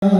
Bismillah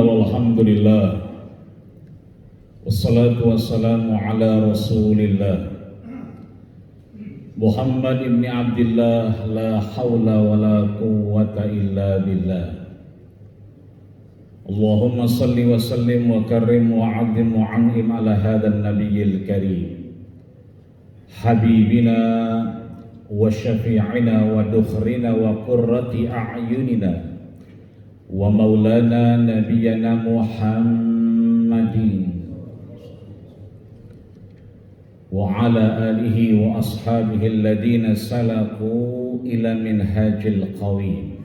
walhamdulillah wassalatu wassalamu ala rasulillah Muhammad ibn Abdillah la hawla wa la quwwata illa billah. Allahumma salli wa sallim wa karim wa azim wa an'im ala hadhan nabiyyil karim habibina wa syafi'ina wa dukhrina wa qurrati a'yunina wa maulana nabiyyana Muhammadin wa ala alihi wa ashabihi alladhina salaku ila minhajil qawim.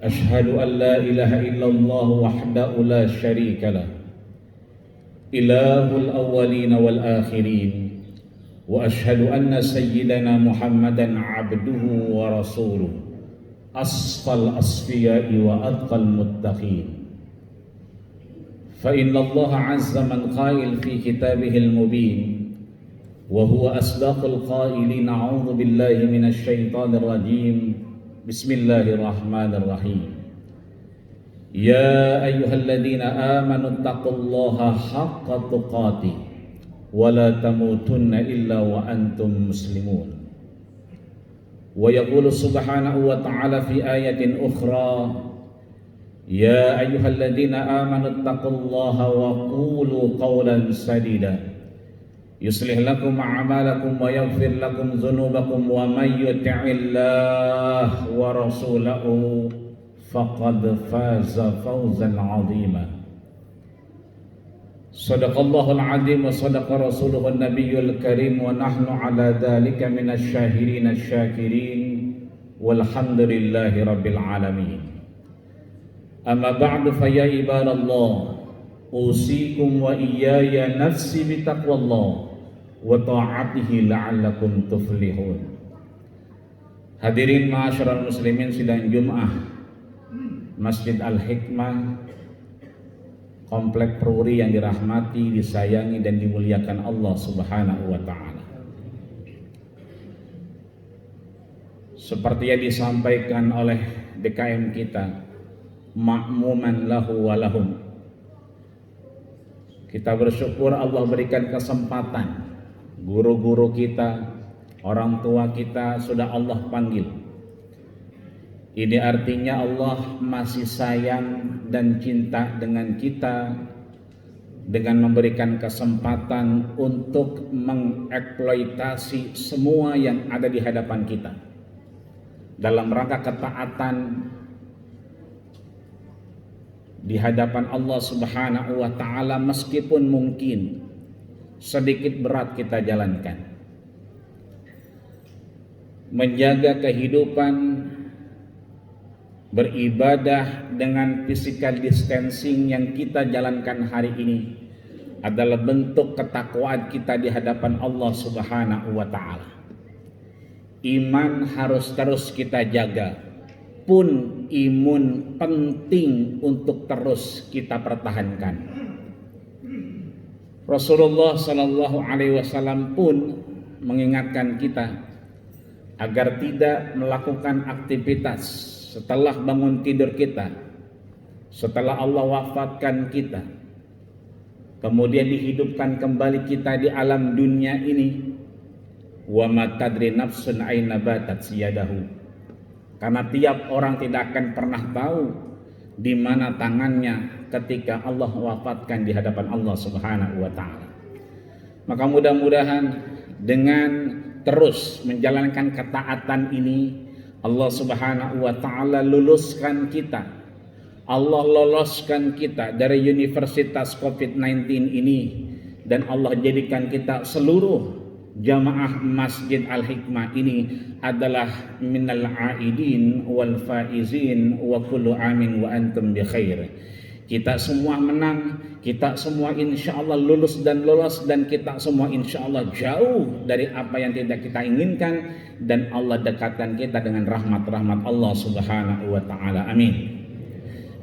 Ashhadu an la ilaha illallah wahdahu la sharika lah, ilahul awwalin wal akhirin, wa ashhadu anna sayyidana Muhammadan abduhu wa rasuluh, asfal asfiyai wa atqal muttaqin. فإن الله عز من قائل في كتابه المبين وهو أصدق القائلين أعوذ بالله من الشيطان الرجيم بسم الله الرحمن الرحيم يا أيها الذين آمنوا اتقوا الله حق تقاته ولا تموتن إلا وأنتم مسلمون. ويقول سبحانه وتعالى في آية أخرى يا أيها الذين آمنوا اتقوا الله وقولوا قولا سديدا يصلح لكم أعمالكم ويغفر لكم ذنوبكم ومن يطع الله ورسوله فقد فاز فوزا عظيما. صدق الله العظيم وصدق رسوله النبي الكريم ونحن على ذلك من الشاهدين الشاكرين والحمد لله رب العالمين. Amma ba'du fa ya ibadallah usikum wa iyaya nafsi bitaqwallah wa ta'atihi la'allakum tuflihun. Hadirin ma'asyiral muslimin sidang Jumat Masjid Al-Hikmah Komplek Peruri yang dirahmati, disayangi dan dimuliakan Allah Subhanahu wa taala. Seperti yang disampaikan oleh DKM kita, ma'muman lahu wa lahum. Kita bersyukur Allah berikan kesempatan, guru-guru kita, orang tua kita sudah Allah panggil. Ini artinya Allah masih sayang dan cinta dengan kita dengan memberikan kesempatan untuk mengeksploitasi semua yang ada di hadapan kita dalam rangka ketaatan di hadapan Allah Subhanahu wa taala, meskipun mungkin sedikit berat kita jalankan. Menjaga kehidupan beribadah dengan physical distancing yang kita jalankan hari ini adalah bentuk ketakwaan kita di hadapan Allah Subhanahu wa taala. Iman harus terus kita jaga. Pun imun penting untuk terus kita pertahankan. Rasulullah Shallallahu Alaihi Wasallam pun mengingatkan kita agar tidak melakukan aktivitas setelah bangun tidur kita, setelah Allah wafatkan kita, kemudian dihidupkan kembali kita di alam dunia ini. Wa ma tadri nafsun aina batat siyadahu. Karena tiap orang tidak akan pernah tahu di mana tangannya ketika Allah wafatkan di hadapan Allah Subhanahu wa taala. Maka mudah-mudahan dengan terus menjalankan ketaatan ini, Allah Subhanahu wa taala luluskan kita. Allah loloskan kita dari universitas COVID-19 ini, dan Allah jadikan kita seluruh jamaah Masjid Al-Hikmah ini adalah minal aidin wal faizin wa kullu amin wa antum bi khair. Kita semua menang, kita semua insya Allah lulus dan lolos, dan kita semua insya Allah jauh dari apa yang tidak kita inginkan, dan Allah dekatkan kita dengan rahmat-rahmat Allah Subhanahu wa Ta'ala. Amin.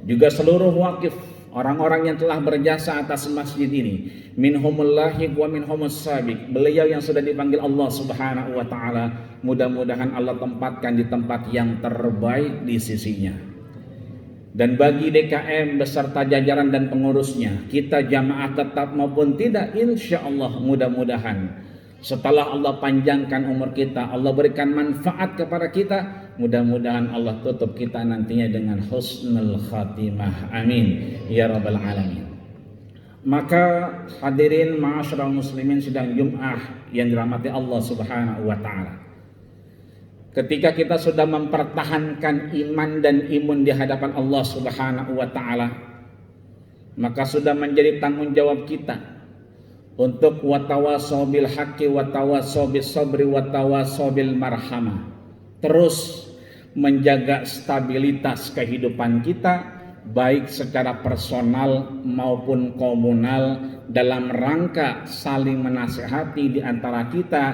Juga seluruh wakif, orang-orang yang telah berjasa atas masjid ini, minhumul lahiq wa minhumus sabiq, beliau yang sudah dipanggil Allah Subhanahu wa Ta'ala, mudah-mudahan Allah tempatkan di tempat yang terbaik di sisinya. Dan bagi DKM beserta jajaran dan pengurusnya, kita jamaah tetap maupun tidak, insya Allah mudah-mudahan setelah Allah panjangkan umur kita, Allah berikan manfaat kepada kita, mudah-mudahan Allah tutup kita nantinya dengan husnul khatimah. Amin ya rabbal alamin. Maka hadirin ma'asyiral muslimin sidang Jum'ah yang dirahmati Allah Subhanahu wa Ta'ala, ketika kita sudah mempertahankan iman dan imun di hadapan Allah Subhanahu wa Ta'ala, maka sudah menjadi tanggung jawab kita untuk watawasau bil haqqi watawasau bis sabri watawasau bil marhamah, terus menjaga stabilitas kehidupan kita, baik secara personal maupun komunal, dalam rangka saling menasihati di antara kita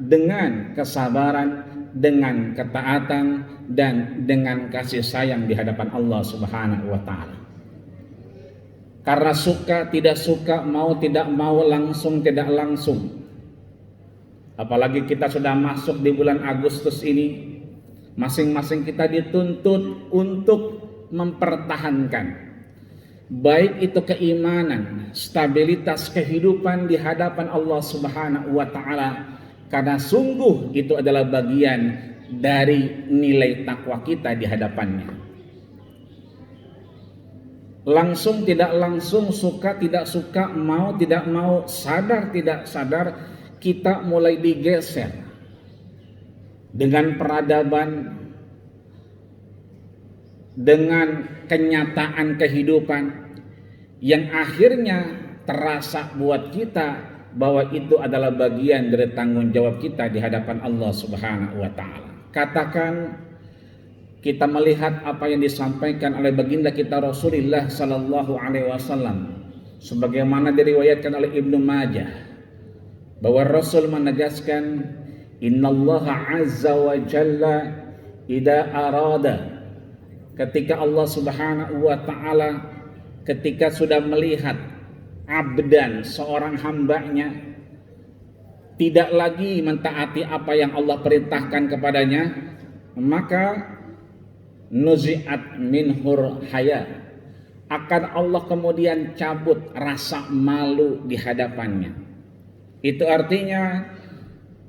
dengan kesabaran, dengan ketaatan, dan dengan kasih sayang di hadapan Allah Subhanahu wa Ta'ala. Karena suka tidak suka, mau tidak mau, langsung tidak langsung, apalagi kita sudah masuk di bulan Agustus ini, masing-masing kita dituntut untuk mempertahankan baik itu keimanan, stabilitas kehidupan di hadapan Allah Subhanahu wa Ta'ala, karena sungguh itu adalah bagian dari nilai takwa kita di hadapannya. Langsung tidak langsung, suka tidak suka, mau tidak mau, sadar tidak sadar, kita mulai digeser dengan peradaban, dengan kenyataan kehidupan yang akhirnya terasa buat kita bahwa itu adalah bagian dari tanggung jawab kita di hadapan Allah Subhanahu wa Ta'ala. Katakan kita melihat apa yang disampaikan oleh baginda kita Rasulullah sallallahu alaihi wasallam, sebagaimana diriwayatkan oleh Ibnu Majah, bahwa Rasul menegaskan, innallaha azza wa jalla idza arada, ketika Allah Subhanahu wa Ta'ala ketika sudah melihat abdan, seorang hambanya, tidak lagi mentaati apa yang Allah perintahkan kepadanya, maka nuzi'at minhur haya, akan Allah kemudian cabut rasa malu di hadapannya. Itu artinya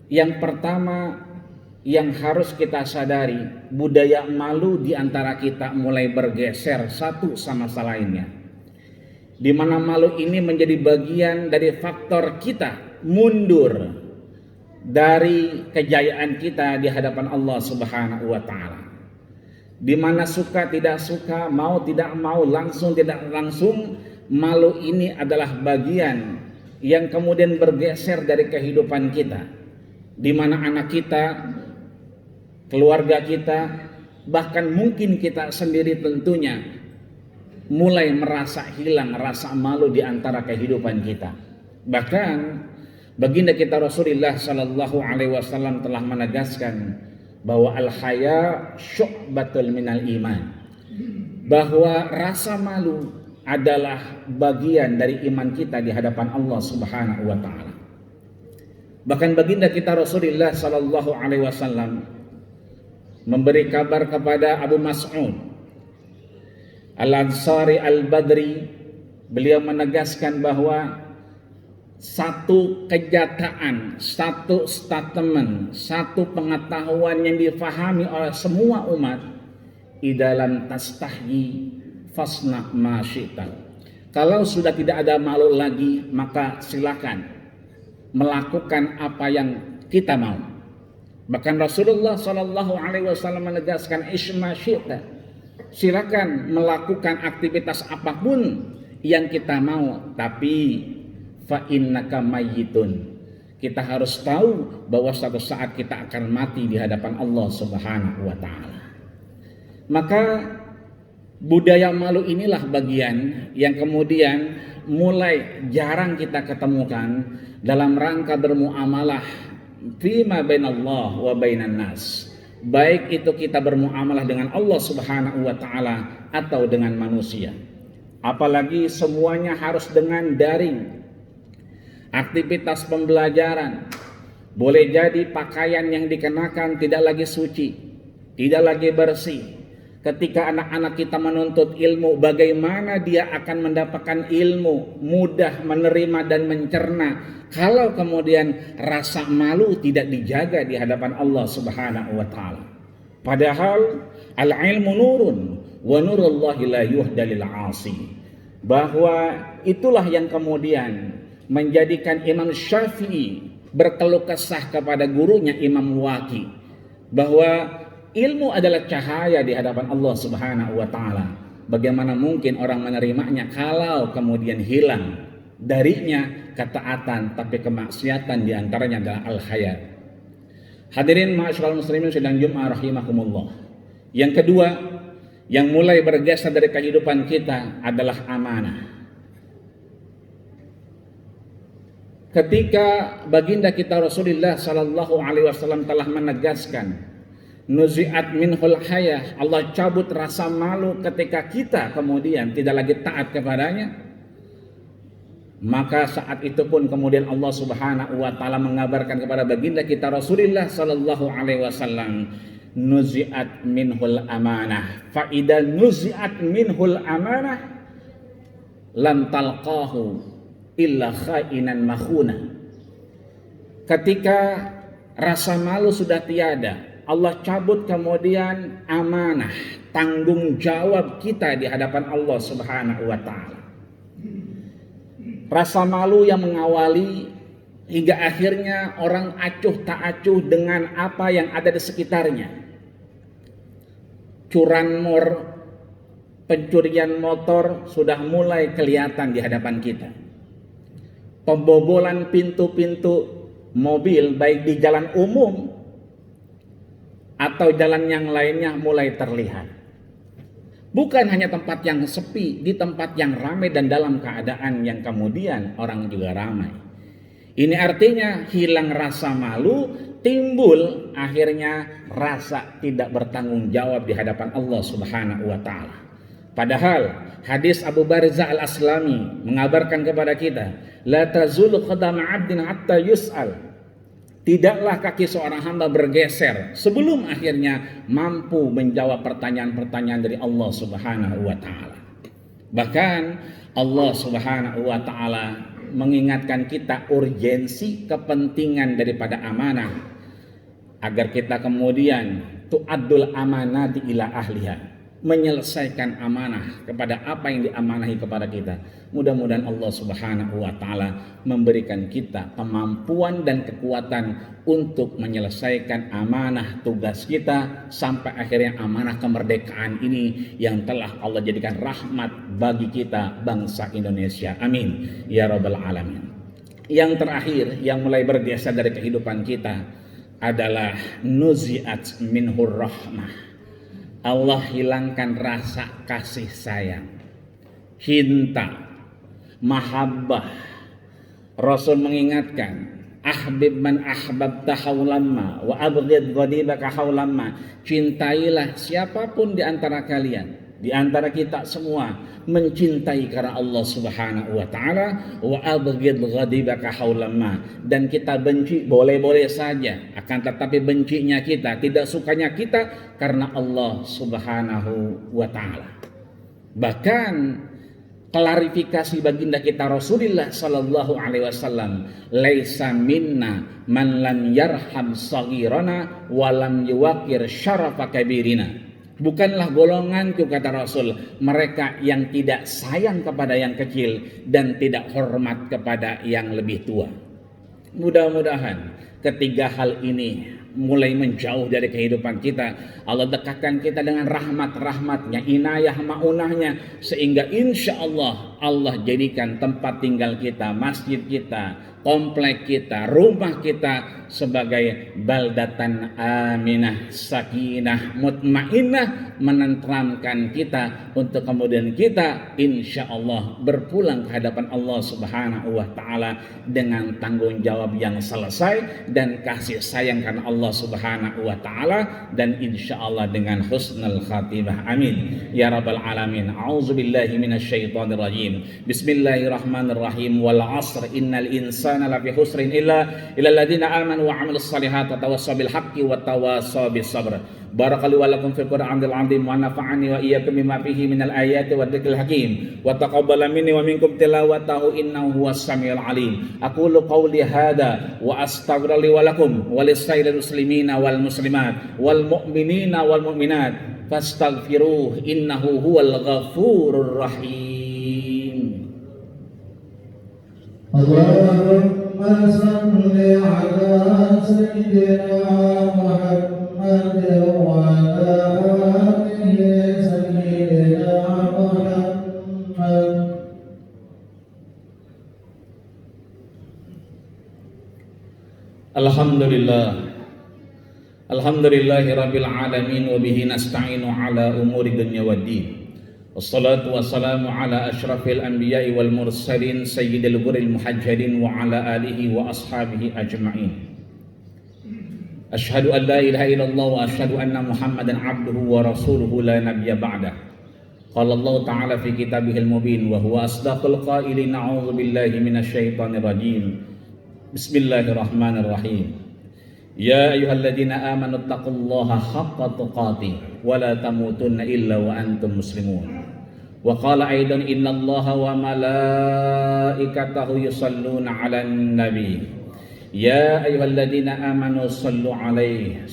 yang pertama yang harus kita sadari, budaya malu di antara kita mulai bergeser satu sama lainnya, di mana malu ini menjadi bagian dari faktor kita mundur dari kejayaan kita di hadapan Allah Subhanahu wa Ta'ala, di mana suka tidak suka, mau tidak mau, langsung tidak langsung, malu ini adalah bagian yang kemudian bergeser dari kehidupan kita, di mana anak kita, keluarga kita, bahkan mungkin kita sendiri tentunya mulai merasa hilang rasa malu di antara kehidupan kita. Bahkan baginda kita Rasulullah sallallahu alaihi wasallam telah menegaskan bahwa al-haya syu'batul minal iman, bahwa rasa malu adalah bagian dari iman kita di hadapan Allah Subhanahu wa Ta'ala. Bahkan baginda kita Rasulullah sallallahu alaihi wasallam memberi kabar kepada Abu Mas'ud Al-Ansari Al-Badri, beliau menegaskan bahwa satu kenyataan, satu statement, satu pengetahuan yang difahami oleh semua umat, idalam tastahyi fasna ma syi'ta, kalau sudah tidak ada malu lagi, maka silakan melakukan apa yang kita mau. Bahkan Rasulullah sallallahu alaihi wasallam menegaskan isma syi'ta, silakan melakukan aktivitas apapun yang kita mau, tapi fa innaka mayyitun, kita harus tahu bahwa suatu saat kita akan mati di hadapan Allah Subhanahu wa Ta'ala. Maka Budaya malu inilah bagian yang kemudian mulai jarang kita ketemukan dalam rangka bermuamalah fima bainallah wa bainan nas. Baik itu kita bermuamalah dengan Allah Subhanahu wa taala atau dengan manusia. Apalagi semuanya harus dengan daring. Aktivitas pembelajaran, boleh jadi pakaian yang dikenakan tidak lagi suci, tidak lagi bersih. Ketika anak-anak kita menuntut ilmu, bagaimana dia akan mendapatkan ilmu, mudah menerima dan mencerna kalau kemudian rasa malu tidak dijaga di hadapan Allah Subhanahu wa taala. Padahal al-ilmu nurun wa nurullahi la yuhda lil 'asi. Bahwa itulah yang kemudian menjadikan Imam Syafi'i berkeluh kesah kepada gurunya Imam Waqi bahwa ilmu adalah cahaya di hadapan Allah Subhanahu wa taala. Bagaimana mungkin orang menerimanya kalau kemudian hilang darinya ketaatan tapi kemaksiatan, di antaranya adalah al-haya. Hadirin ma'asyiral muslimin sidang Jumat rahimakumullah. Yang kedua yang mulai bergeser dari kehidupan kita adalah amanah. Ketika baginda kita Rasulullah sallallahu alaihi wasallam telah menegaskan nuzi'at minhul hayah, Allah cabut rasa malu ketika kita kemudian tidak lagi taat kepadanya, maka saat itu pun kemudian Allah Subhanahu wa taala mengabarkan kepada baginda kita Rasulullah sallallahu alaihi wasallam, nuzi'at minhul amanah, fa idza nuzi'at minhul amanah lam talqahu illa khainan makhuna. Ketika rasa malu sudah tiada, Allah cabut kemudian amanah, tanggung jawab kita di hadapan Allah Subhanahu wa taala. Rasa malu yang mengawali hingga akhirnya orang acuh tak acuh dengan apa yang ada di sekitarnya. Curanmor, pencurian motor sudah mulai kelihatan di hadapan kita. Pembobolan pintu-pintu mobil baik di jalan umum atau jalan yang lainnya mulai terlihat. Bukan hanya tempat yang sepi, di tempat yang ramai dan dalam keadaan yang kemudian orang juga ramai. Ini artinya hilang rasa malu, timbul akhirnya rasa tidak bertanggung jawab di hadapan Allah Subhanahu wa taala. Padahal hadis Abu Barzah al-Aslami mengabarkan kepada kita, la tazulu qadama 'abdin hatta yus'al. Tidaklah kaki seorang hamba bergeser sebelum akhirnya mampu menjawab pertanyaan-pertanyaan dari Allah Subhanahu wa taala. Bahkan Allah Subhanahu wa taala mengingatkan kita urgensi kepentingan daripada amanah agar kita kemudian tu'addul amanati ila ahliha, menyelesaikan amanah kepada apa yang diamanahi kepada kita. Mudah-mudahan Allah Subhanahu wa taala memberikan kita kemampuan dan kekuatan untuk menyelesaikan amanah tugas kita sampai akhirnya amanah kemerdekaan ini yang telah Allah jadikan rahmat bagi kita bangsa Indonesia. Amin ya rabbal alamin. Yang terakhir yang mulai bergeser dari kehidupan kita adalah nuzi'at minhur rahmah. Allah hilangkan rasa kasih sayang, cinta, mahabbah. Rasul mengingatkan, ahbib man ahbabta haulamma wa abghid ghadibaka haulamma. Cintailah siapapun di antara kalian, di antara kita semua, mencintai karena Allah Subhanahu wa taala, wa abghid ghadibaka haulamma. Dan kita benci boleh-boleh saja, akan tetapi bencinya kita, tidak sukanya kita karena Allah Subhanahu wa taala. Bahkan klarifikasi baginda kita Rasulullah sallallahu alaihi wasallam, laisa minna man lam yarham saghirana wa lam yuwaqir syarafa kabirina. Bukanlah golonganku, kata Rasul, mereka yang tidak sayang kepada yang kecil dan tidak hormat kepada yang lebih tua. Mudah-mudahan ketiga hal ini mulai menjauh dari kehidupan kita. Allah dekatkan kita dengan rahmat-rahmatnya, inayah ma'unahnya, sehingga insya Allah Allah jadikan tempat tinggal kita, masjid kita, komplek kita, rumah kita sebagai baldatan aminah, sakinah, mutmainnah, menenteramkan kita untuk kemudian kita insya Allah berpulang ke hadapan Allah Subhanahu wa Ta'ala dengan tanggung jawab yang selesai dan kasih sayang karena Allah Subhanahu wa Ta'ala, dan insya Allah dengan husnul khatimah. Amin ya rabbal alamin. A'udzubillahi minasyaitonir rajim. Bismillahirrahmanirrahim. Wal 'asr innal insana lafi khusrin illa alladziina aamanu wa 'amilus shalihaati wa tawassaw bil haqqi wa tawassaw bis sabr. Barakallahu wa lakum fil Qur'anil 'azim wa nafa'ani wa iyyakum bima fihi minal ayati wa dzikril hakim wa taqabbala minni wa minkum tilawatahu innahu huwas samiul 'alim. Aqulu qawli hadza wa astaghfiru li wa lakum wa lisairil muslimina wal muslimat wal mu'minina wal mu'minat fastaghfiruhu innahu huwal ghafurur rahim. Allahumma salli ala sayyidina Muhammad wa ala alihi sayyidina Muhammad. Alhamdulillahi rabbil alamin wa bihi nasta'inu ala umuri dunya waddin. Wassalatu wassalamu ala asyrafil anbiya'i wal mursalin sayyidil ghurril muhajjalin wa ala alihi wa ashabihi ajma'in. Asyhadu an la ilaha illallah wa asyhadu anna Muhammadan abduhu wa rasuluhu la nabiyya ba'dah. Qala Allah ta'ala fi kitabihil mubin wa huwa asdaqul qailin. A'udzu billahi minasyaitonir rajim. Bismillahirrahmanirrahim. Ya ayyuhalladzina amanu taqullaha haqqa tuqatih wa la tamutunna illa wa antum muslimun. Wa qala aidan innallaha wa malaikatahu yusalluna 'alan nabi. Ya ayyuhalladzina amanu sallu 'alaihi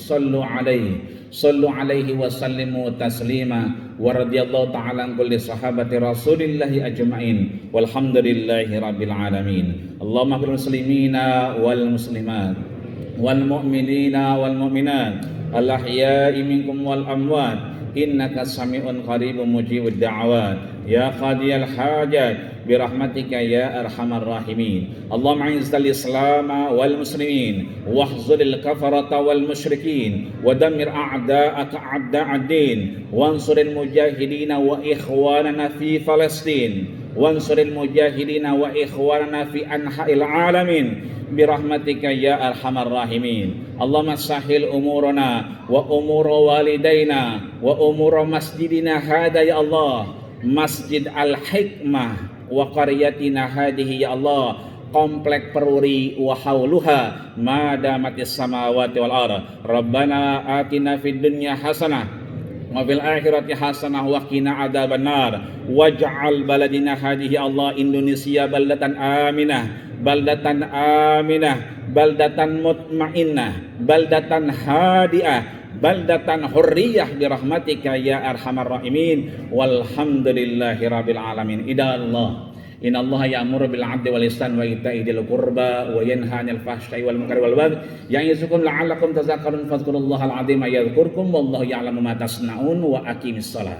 wa sallimu taslima. Wa radhiyallahu ta'ala an kulli sahabati rasulillahi ajma'in walhamdulillahi rabbil alamin. Allahumma fil muslimina wal muslimat wal mu'minina wal mu'minat al ahya'i minkum wal amwat innaka sami'un qaribun mujibud da'awat ya qadiyal hajat birahmatika ya arhamar rahimin. Allahumma izzil islam wal muslimin wahzulil kafarata wal musyrikin wa dammir a'da'aka a'da'ad din wansuril mujahidina wa ikhwanana fi Palestin wansuril mujahidina wa ikhwanana fi anha'il alamin birahmatika ya arhamar rahimin. Allahumma sahil umurana wa umura walidaina wa umura masjidina hada ya Allah, Masjid Al-Hikmah wa qaryatina hadihi ya Allah, komplek Peruri wa hauluha madamatis samawati wal ardh. Rabbana atina fid dunya hasanah wa fil akhirati hasanah wa qina adzabannar waj'al baladina hadihi Allah Indonesia baldatan aminah, baldatan mutmainnah, baldatan hadiah, baldatan hurriyah birahmatika ya arhamar rahimin walhamdulillahi rabbil alamin. Idallah innallaha ya'muru bil 'adli wal ihsani wa ita'i dzil qurba wa yanha 'anil fahsya'i wal munkari wal baghi ya'izukum la'allakum tadhakkarun fadhkurullahal 'azima yadhkurkum wallahu ya'lamu ma tasna'un wa aqimis shalah.